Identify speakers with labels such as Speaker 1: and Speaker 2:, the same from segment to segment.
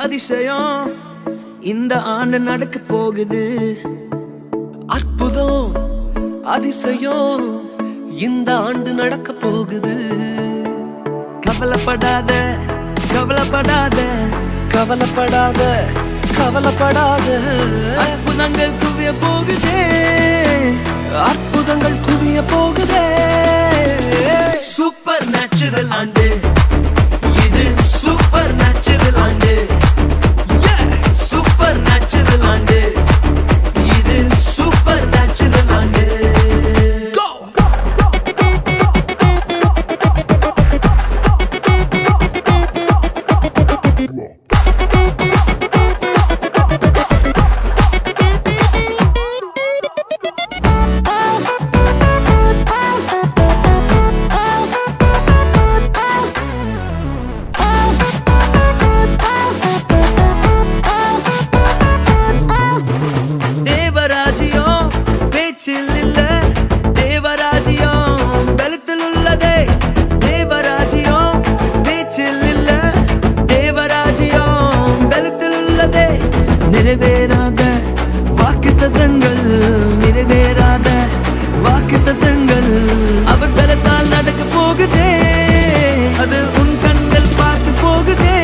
Speaker 1: அதிசயம் இந்த ஆண்டு நடக்க போகுது. அற்புதம் அதிசயம் இந்த ஆண்டு நடக்க போகுது. கவலைப்படாத கவலைப்படாத கவலைப்படாத கவலைப்படாத, அற்புதங்கள் குவிய போகுதே, அற்புதங்கள் குவிய போகுதே. சூப்பர் நேச்சுரல் ஆண்டு இது, சூப்பர் நேச்சுரல் ஆண்டு, சூப்பர் நேச்சுரல் ஆண்டு இது, சூப்பர் நேச்சுரல் ஆண்டு. நிறைவேறாத வாக்குத்தத்தங்கள், நிறைவேறாத வாக்குத்தத்தங்கள் அவர் பலத்தால் நடக்க போகுதே, அது உன் கண்கள் பார்த்து போகுதே.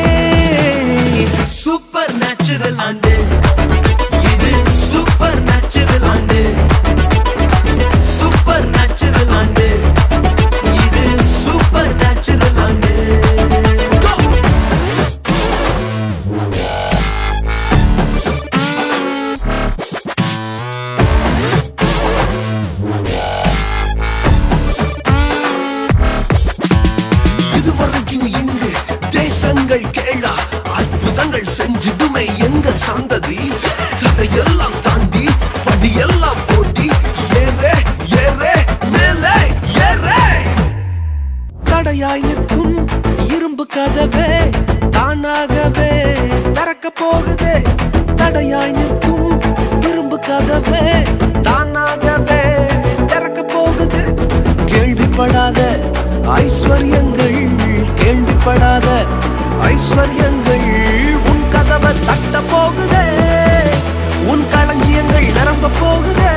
Speaker 1: சூப்பர் நேச்சுரல் ஆண்டு இது, சூப்பர் நேச்சுரல் ஆண்டு, சூப்பர் நேச்சுரல் ஆண்டு இது, சூப்பர் நேச்சுரல் ஆண்டு. தேசங்கள் கேளா, அற்புதங்கள் செஞ்சிடுமே எங்க சந்ததி. தடையெல்லாம் தாண்டி படியெல்லாம் ஓட்டி ஏறே ஏறே மேலே ஏறே. தடையாய் நிற்கும் இரும்பு கதவே தானாகவே திறக்க போகுதே. தடையாய் நிற்கும் இரும்பு கதவே தானாகவே திறக்க போகுது. கேள்விப்படாத ஐஸ்வர்யங்கள், கேள்விப்படாத ஐஸ்வர்யங்கள் உன் கதவை தட்ட போகுதே, உன் களஞ்சியங்கள் நிரம்ப போகுதே.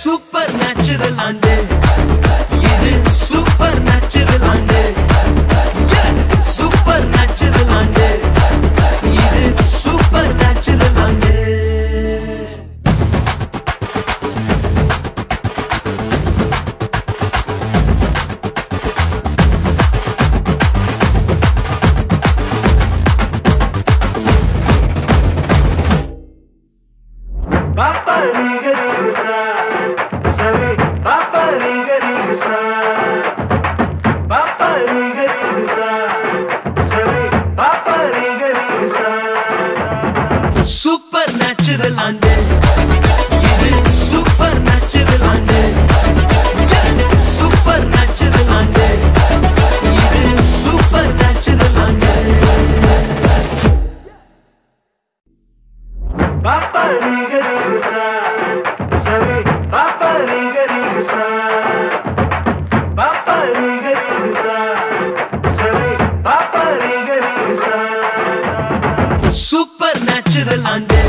Speaker 1: சூப்பர் நேச்சுரல் ஆண்டு இது, சூப்பர் நேச்சுரல் ஆண்டு, சூப்பர் நேச்சுரல் ஆண்டு இது, சூப்பர் நேச்சுரல் ஆண்டு. சூப்பர் நேச்சுரல் ஆண்டு இது, சூப்பர் நேச்சுரல் ஆண்டு, சூப்பர் நேச்சுரல் ஆண்டு இது, சூப்பர் நேச்சுரல் ஆண்டு. பாப்பா நீங்க நீங்கசா சரி, பாப்பா நீங்க நீங்கசா, பாப்பா நீங்க நீங்கசா சரி, பாப்பா நீங்க நீங்கசா. சூப்பர் நேச்சுரல் ஆண்டு